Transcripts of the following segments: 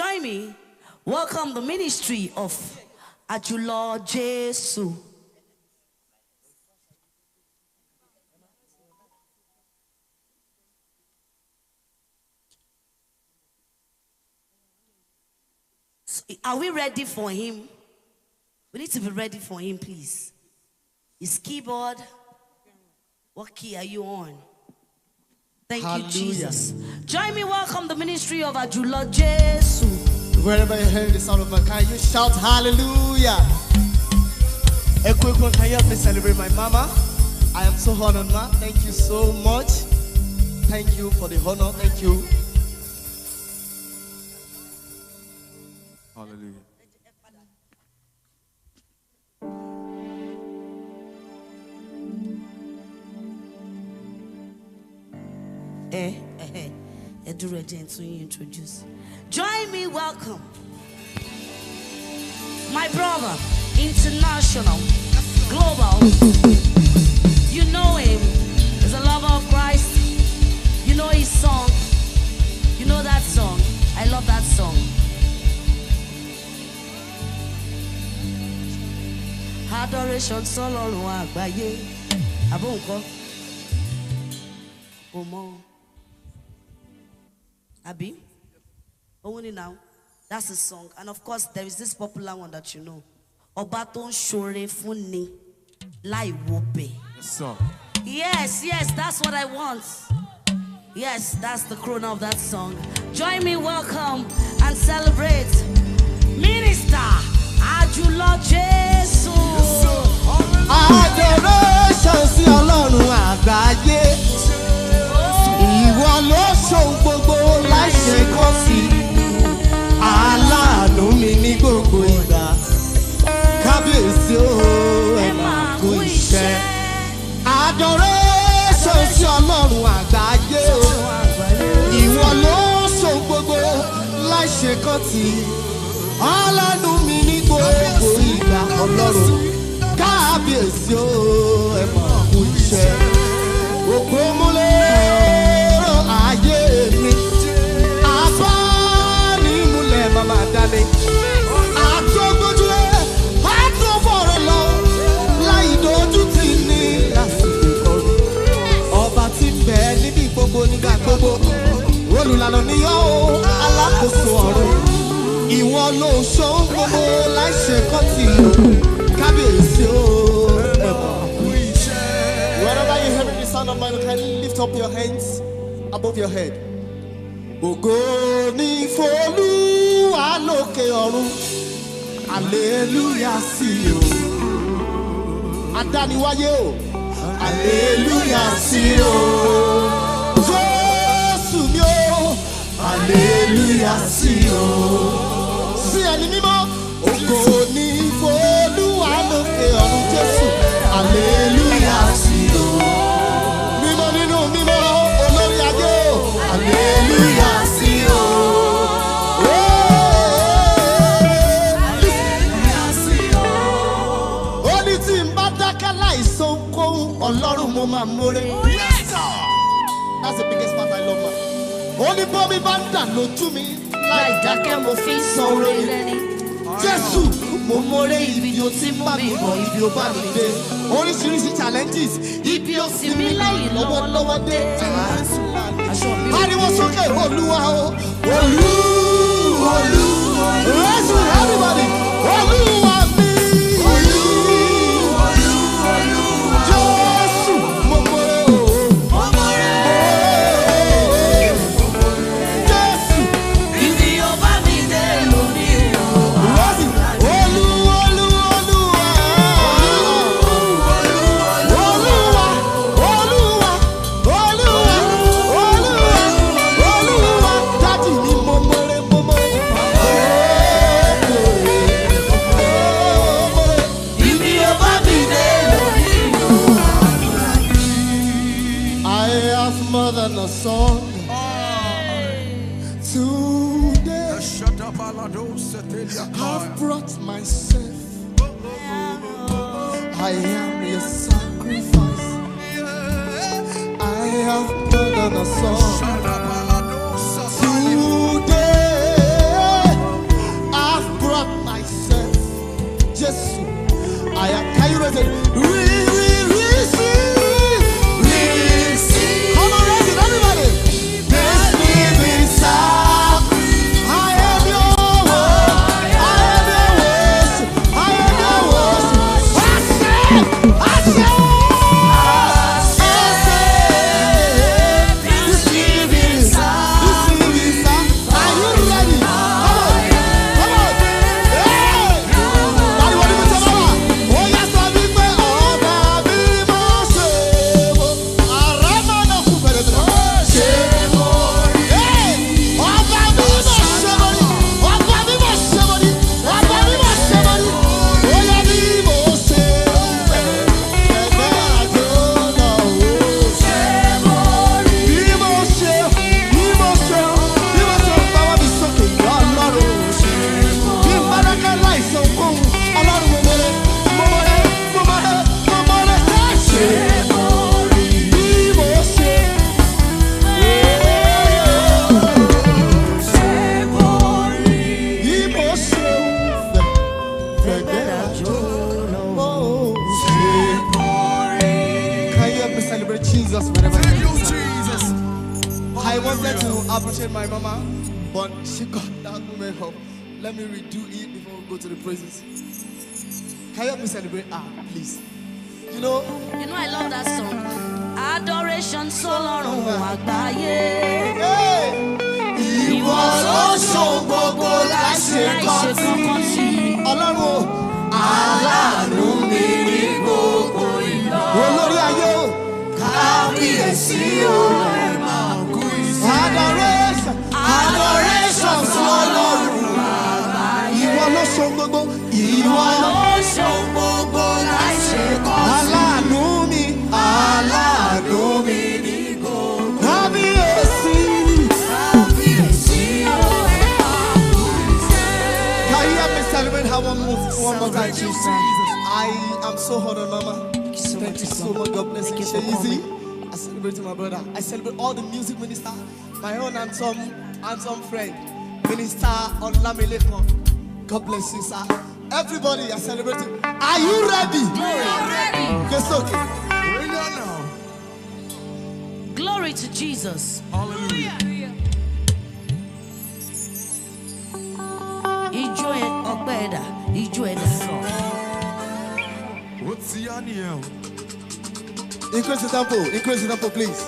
Join me. Welcome the ministry of AjuloJesu. Are we ready for him? We need to be ready for him, please. His keyboard. What key are you on? Thank you, Jesus. Join me, welcome the ministry of AjuloJesu. Wherever you hear the sound of my can you shout hallelujah? A quick one, can you help me celebrate my mama? I am so honored, ma. Thank you so much. Thank you for the honor. Thank you. Hallelujah. To introduce. Join me, welcome my brother, international, global. You know him as a lover of Christ. You know his song. You know that song. I love that song. Adoration solo agbaye. Abonko. Omo. Abi? Only now. That's the song. And of course, there is this popular one that you know. Obaton Shore Funni Lai Wope. Yes, that's what I want. Yes, that's the crooner of that song. Join me, welcome, and celebrate Minister AjuloJesu. Adoration sí Ọlọ́run àgbáyé. Ìwọ ló ṣohun gbogbo láìṣe kọ́ sí. Aláàánú mi ní gbogbo ìgbà. Kábíyèsí o, ẹ máa kú iṣẹ́. Adoration sí Ọlọ́run àgbáyé. Ìwọ ló ṣohun gbogbo láìṣe kọ́ sí. Aláàánú mi ní gbogbo ìgbà. Ọlọ́run kábíyèsí o, ẹ máa kú iṣẹ́. Ògo múlẹ̀ ayé mi. Abánimúlẹ̀ màmá dání. Àtọ́gbójúlé, àtọ́fọ̀rọ̀ lọ. Láì dojú tì ní lásìkò kọrin. Ọba tí ń bẹ níbi gbogbo nígbà gbogbo. Olùlànà níyọ́ o, alákòóso ọ̀run. Ìwọ ló ṣohun gbogbo láìṣe kọ́tì o. Kábíyèsí o, ẹ máa kú iṣẹ́. Wherever you hear the sound of mine, can you lift up your hands above your head? Ògo ni f'Olúwa lókè ọ̀run. Hallelujah sí o. Adániwáyé o. Hallelujah sí o. Jésù mi o. Hallelujah sí o. Sí ẹni mímọ́. Ògo ni f'Olúwa lókè ọ̀run Jésù. Hallelujah sí o. Mímọ́ nínú mímọ́ olórí ayé o. Hallelujah sí o. Hallelujah sí o. Ó ní tí n bá dákẹ́ láìsọ ohunkóhun Ọlọ́run mo máa mórè. That's the biggest part I love, man. Ó ní bọ́mí bá ń dà lójú mi. Láì dákẹ́ mo fi ń san oore lẹ́ni. Jésù mo mórè ibi o ti bá mi bọ̀ ibi o bá mi dé. Oríṣiríṣi challenges. Ibi ó sì mí lẹ́yìn lọ́wọ́lọ́wọ́ dé. Ariwo sókè Olúwa o. Olúwa. Listen everybody. Olúwa mi. Jésù mo mórè o. Jésù. Ibi ó bá mi dé lónìí o. Daddy mi mo mórè. Ibi ó bá mi dé lónìí o. I have more than a song today. I've brought myself. I am your sacrifice. I have more than a song today. than my mama, but she got that moment of, let me redo it before we go to the praises. Can you help me celebrate? Please. You know I love that song. Adoration sọ́lọ́run àgbáyé. Ìwọ ló ṣohun gbogbo láṣẹ kankan sí. Ọlọ́run aláàánú mi ní gbogbo ìgbà. Olórí ayé o. Kábíyèsí o. Adoration sọ́lọ́run àgbáyé. Ìwọ ló ṣohun gbogbo. Ìwọ ló ṣohun gbogbo láṣẹ kankan sí. Aláàánú mi ní gbogbo. Kábíyèsí. Can you help me celebrate her one more time, Jesus? I am so honored, Mama. Thank you so much. God bless you. Easy. I celebrate my brother. I celebrate all the music minister. My own handsome friend, Minister Olamileko. God bless you, sir. Everybody, I celebrate you. Are you ready? Ready. Yes, okay. Glory to Jesus. Hallelujah. Ijó ọpẹ́ ẹ̀dá, ijó ẹ̀dá. What's the animal? Increase the tempo, please.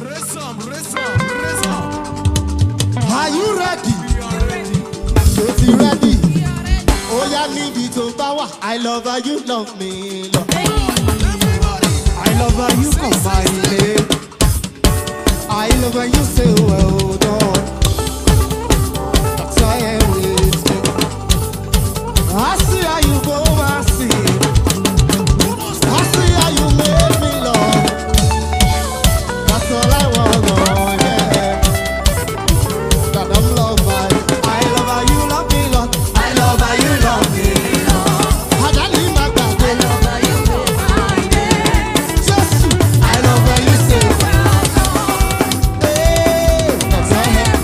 Raise up. Are you ready? We are ready. So be ready. Oh, yeah, need it to power. I love how you love me, Lord. Everybody. I love how you come by name. I love how you say well done. That's why I'm with you. I see how you go, I see. I see how you make me love. That's all I want, Lord, yeah. That I'm loved by. I love how you love me, Lord. I love how you love me, Lord. I love how you make my day. I love how you say, hey, that's all I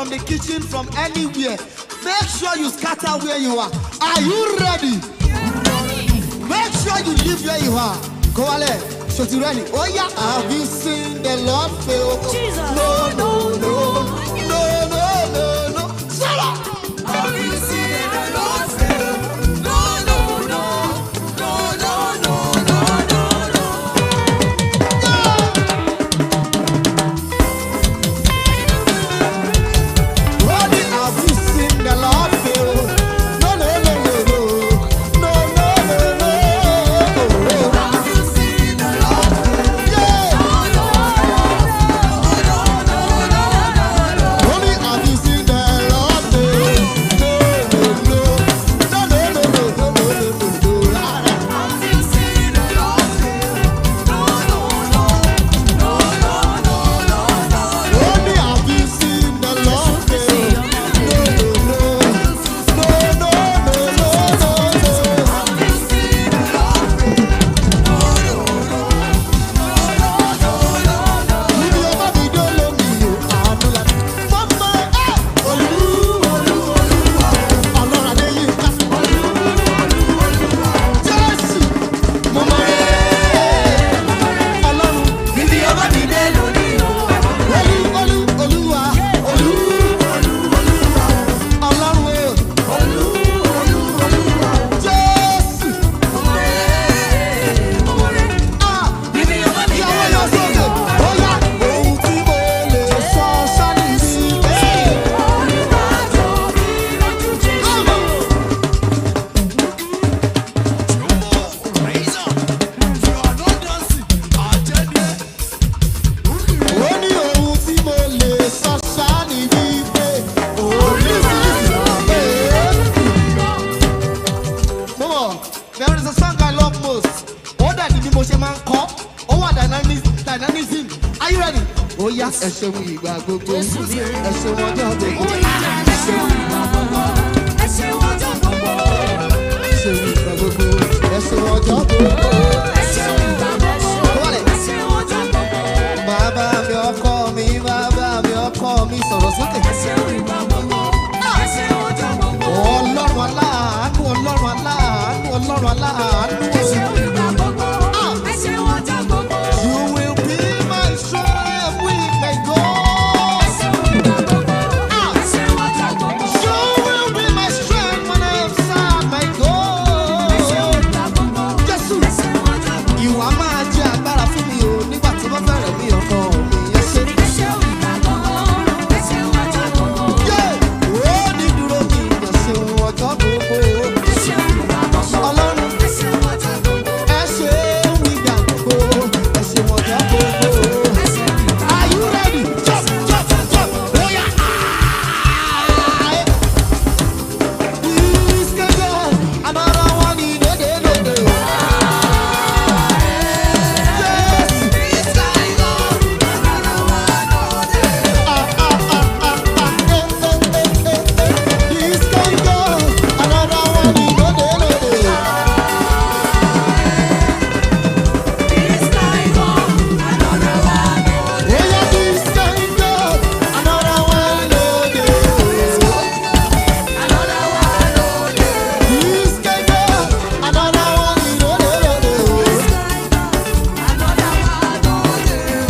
from the kitchen, from anywhere. Make sure you scatter where you are. Are you ready? Make sure you live where you are. Go ahead. So you ready? Oh yeah, have you seen the Lord fail? Jesus. No, no, no, no, no, no, no. Shut up! Have you seen the Lord fail? No, no, no, no, no, no, no, no, no. Roddy, have you seen the Lord fail? No, no, no, no, no, no, no, no, no. Have you seen the Lord fail? Yeah. No, no, no, no, no, no, no. Roddy, have you seen the Lord fail? No, no, no, no, no, no, no, no, no, no, no. Have you seen the Lord fail? No, no, no, no, no, no, no, no. Roddy, have you seen the Lord fail? No, no, no, no, no, no, no, no. Have you seen the Lord fail? No, no, no, no, no, no, no. Níbi ọba mi dó lómi o, àánú la. Mama, Olú, Ọlọ́run Adéyínká. Jésù, mo mọ̀ ẹ́. Ọlọ́run, Níbi ọba mi dé lónìí o. Olúwa, Ọlọ́run o. Jésù, Níbi ọba mi dé ìyàwó yọ sókè. Ó yá, ohun tí mo lè sọ sọ́ni sí bẹ́ẹ̀. Ó ní ohun tí mo lè sọ sọ́ni wípé orí mi lè. Mọ́mọ́, there is a song I love most. Ó dàbí bí mo ṣe máa ń kọ́. Ó wà dynamism. Are you ready? Ó yá ẹ ṣeun ìgbà gbogbo. Ẹ ṣeun ọjọ́ gbogbo. Ẹ ṣeun ìgbà gbogbo. Ẹ ṣeun ìgbà gbogbo. Ẹ ṣeun ọjọ́ gbogbo. Wálẹ̀. Bàbá mi ọkọ mi, bàbá mi ọkọ mi sọ̀rọ̀ sókè. Ọlọ́run aláàánú, Ọlọ́run aláàánú, Ọlọ́run aláàánú. You will be my strength with my God. You will be my strength when I am sad, my God. Jésù, ìwà máa jẹ́ agbára fún mi o nígbà tí wọ́n bẹ̀rẹ̀ mi ọkọ mi. Ẹ ṣé. Yeah. Ó ní dúró mi, ẹ ṣeun ọjọ́ gbogbo. Ọlọ́run, ẹ ṣeun ìgbà gbogbo. Ẹ ṣeun ọjọ́ gbogbo. Are you ready? Jump, jump, jump. Oh yeah. This can go. Another one in the day. Yes. This can go. Another one in the day. Oh yeah, this can go. Another one in the day. This can go. Another one in the day.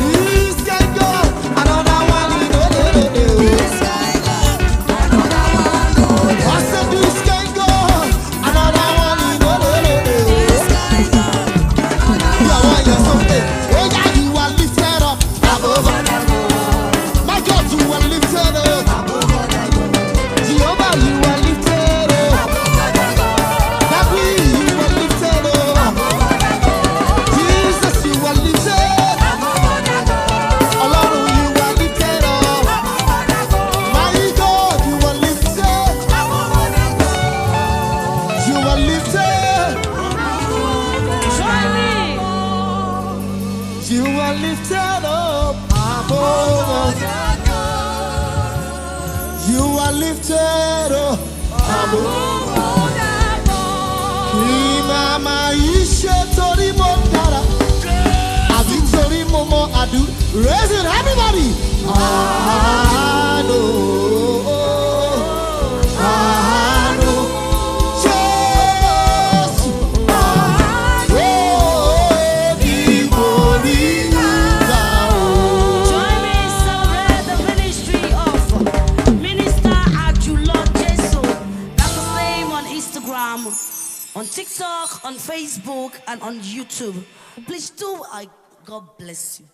This can go. Another one in the day. I said this can go. Another one in the day. You are one year something. Oh yeah, you are lifted up above. My God, you are lifted up. Jehovah, you are lifted up. Daddy, you are lifted up. Jesus, you are lifted. Ọlọ́run, you are lifted up. My God, you are lifted. You are lifted. You are lifted up above us. You are lifted up above us. Mama ishe tori mo dara. Àbí torí mo mọ àdú. Raise it, everybody. I know. on TikTok, on Facebook, and on YouTube. Please do. God bless you.